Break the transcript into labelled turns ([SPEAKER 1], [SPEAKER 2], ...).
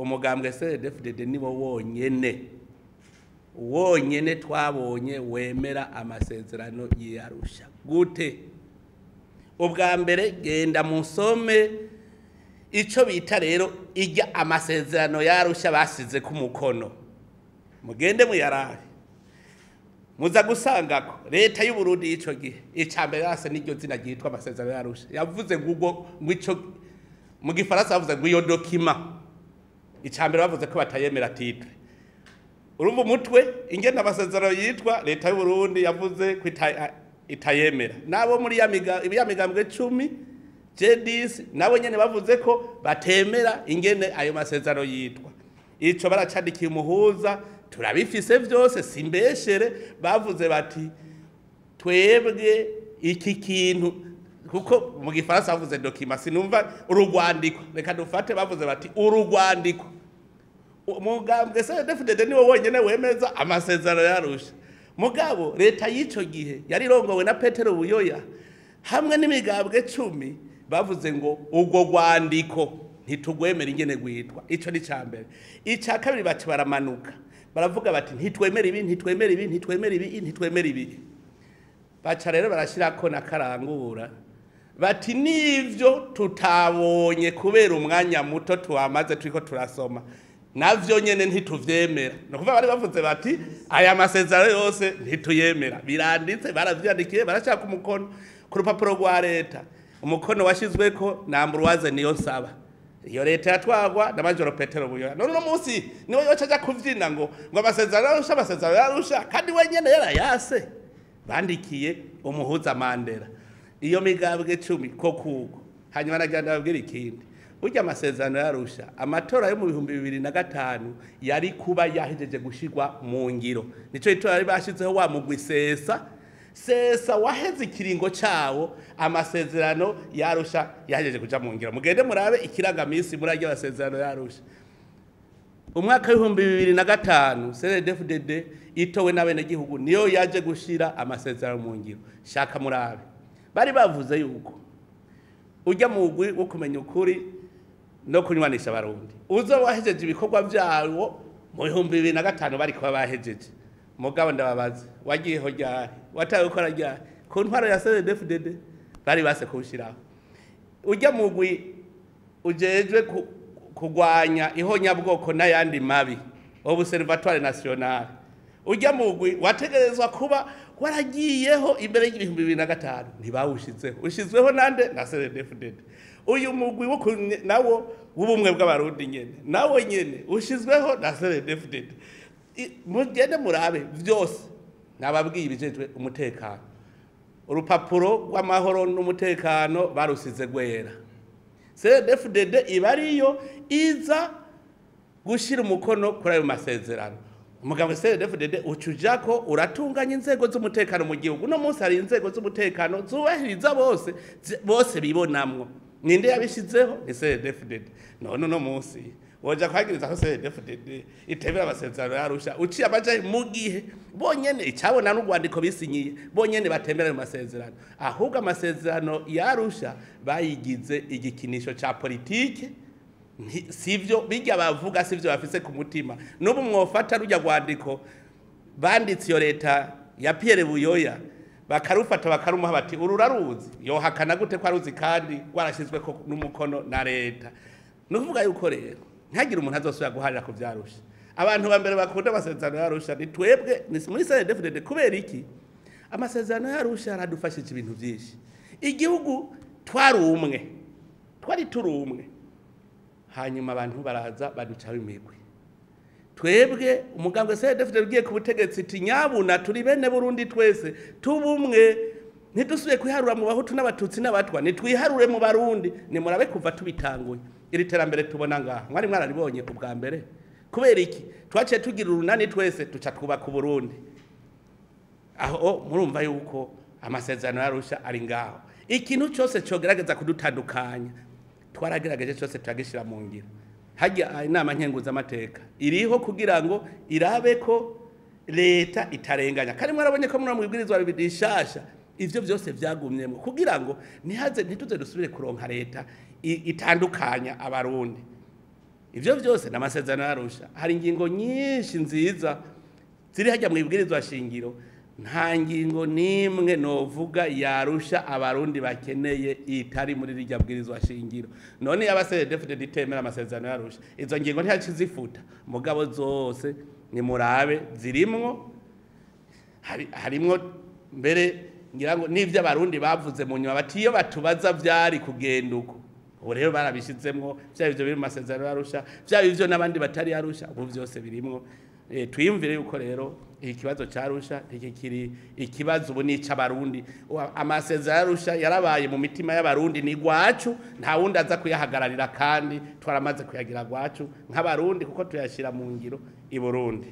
[SPEAKER 1] umugambwe CNDD-FDD nibo wonyene twabonye wemera amasezerano y'Arusha gute ubwa mbere genda musome ico bita rero ijya amasezerano y'Arusha basize ku mukono mugende muyarahe muza gusangako leta y'u Burundi ico gihe icambere yase n'iryo zina ryitwa amasezerano y'Arusha yavuze ngo ico mu gifaransa bavuze ngo iyo document icambere bavuze ko batayemera titre urumva umutwe ingena amasezerano yitwa leta y'u Burundi yavuze ko itayemera nabo muri ya migambwe 10 J10 nabo nyene bavuze ko batemera ingene ayo masezerano yitwa ico baracadikiye umuhuza turabifise vyose simbeshere bavuze bati twebwe iki kintu kuko mu gifaransa bavuze document sinumva urugwandiko reka dufate bavuze bati urugwandiko umugambwe CNDD-FDD niwo wonyene wemeza amasezerano y'Arusha mugabo leta y'ico gihe yari rongowe na Petero Buyoya hamwe n'imigambwe 10 bavuze ngo ubwo rwandiko ntitugwemera ingene gwitwa ico ni cambere ica kabiri bati baramanuka baravuga bati ntitwemera ibi baca rero barashirako na karangura bati nivyo tutabonye kubera umwanya muto tuwamaze turiko turasoma navyo nyene ntituvyemera no kuva bari bavuze bati aya masezerano yose ntituyemera biranditse baravyandikiye barashaka umukono ku rupapuro rwa leta umukono washizweko na Ambroise niyo saba iyo leta yatwagwa na Majoro Petero Buyoya none no munsi niwe yocaja kuvyina ngo amasezerano y'Arusha kandi wenyene yarayase bandikiye umuhuza Mandela iyo migambwe 10 ko kugo hanyuma nagenda babwira ikindi urya amasezerano y'Arusha amatora yo mu 2005 yari kuba yahejeje gushirwa mu ngiro nico itora yari bashizeho wa mugwi sesa waheze ikiringo cawo amasezerano y'Arusha yahejeje kuja mu ngiro mugende murabe ikirangamisi murajya amasezerano y'Arusha umwaka wa 2005 CNDD-FDD itowe n'abene gihugu niyo yaje gushira amasezerano mu ngiro shaka murabe bari bavuze yuko ujya mu mugwi wo kumenya ukuri no kunywanisha abarundi uzo wahejeje ibikorwa byawo mu 2005 bari kuba bahejeje mugabo ndababaza wagiyeho ryari wataye gukora ryari ku ntwaro ya CNDD-FDD bari base kushiraho ujya mu mugwi ujejwe kugwanya ihonyabwoko n'ayandi mabi Observatoire National ujya mu mugwi wategerezwa kuba waragiyeho imbere y'2005 ntibawushizeho ushizweho nande na CNDD-FDD uyu mugwi nawo w'ubumwe bw'abarundi nyene nawo nyene ushizweho na CNDD-FDD mugende murabe vyose nababwiye ibijejwe umutekano urupapuro rw'amahoro n'umutekano barusize gwera CNDD-FDD ibariyo iza gushira umukono kuri ayo masezerano umugambwe CNDD-FDD ucujako uratunganya inzego z'umutekano mu gihugu no munsi hari inzego z'umutekano zubahiriza bose bibonamwo ninde yabishizeho ni CNDD-FDD none no munsi woja kwagiriza ko CNDD-FDD itebera amasezerano y'Arusha uciye abaje mu gihe bonyene icabona n'urwandiko bisinyiye bonyene batemera mu masezerano ahubwo amasezerano y'Arusha bayigize igikinisho ca politike sivyo bijya bavuga sivyo bafise ku mutima n'ubu mwofata rujya rwandiko banditse iyo leta ya Pierre Buyoya bakarufata bakarumuha bati ururaruzi yohakana gute ko aruzi kandi rwarashizwe ko n'umukono na leta no kuvuga yuko rero ntagira umuntu azosubira guharira ku vyarusha abantu bambere bakunda amasezerano y'Arusha ni twebwe ni muri CNDD-FDD kubera iki amasezerano y'Arusha aradufashije ibintu byinshi igihugu twari turumwe hanyuma abantu baraza baducaho imigwi twebwe umugambwe CNDD-FDD ugiye ku butegetsi iti nyabuna turi bene Burundi twese tubumwe ntidusubiye kwiharura mu bahutu n'abatutsi n'abatwa nitwiharure mu barundi ni murabe kuva tubitanguye iri terambere tubona ngaha mwari mwararibonye ubwa mbere kubera iki twaciye tugira urunani twese tuca twubaka Burundi aho murumva yuko amasezerano y'Arusha ari ngaho ikintu cyose cyogerageza kudutandukanya twaragerageje cyose tugishira mu ngiro hajya inama nkenguza amateka iriho kugira ngo irabe ko leta itarenganya kandi mwarabonye ko muri mubwirizwa bidishasha ivyo byose vyagumyemo kugira ngo ntituze dusubire kuronka leta itandukanya abarundi ivyo vyose n'amasezerano yarusha hari ingingo nyinshi nziza ziri hajya mu ibwirizwa shingiro nta ngingo nimwe novuga yarusha abarundi bakeneye itari muri rijya bwirizwa shingiro none yabasere defite ditemera amasezerano yarusha izo ngingo ntiyacizifuta mugabo zose ni murabe zirimwo harimwo mbere ngira ngo n'ivyo abarundi bavuze mu nyuma bati iyo batubaza vyari kugenda uko ubu rero barabishizemwo vyaba ivyo biri mu masezerano yarusha vyaba ivyo n'abandi batari yarusha ubu vyose birimwo twiyumvire yuko rero ikibazo carusha kiri ikibazo ubu nica abarundi amasezerano yarusha yarabaye mu mitima y'abarundi ni gwacu nta wundi aza kuyahagararira kandi twaramaze kuyagira gwacu nk'abarundi kuko tuyashira mu ngiro i Burundi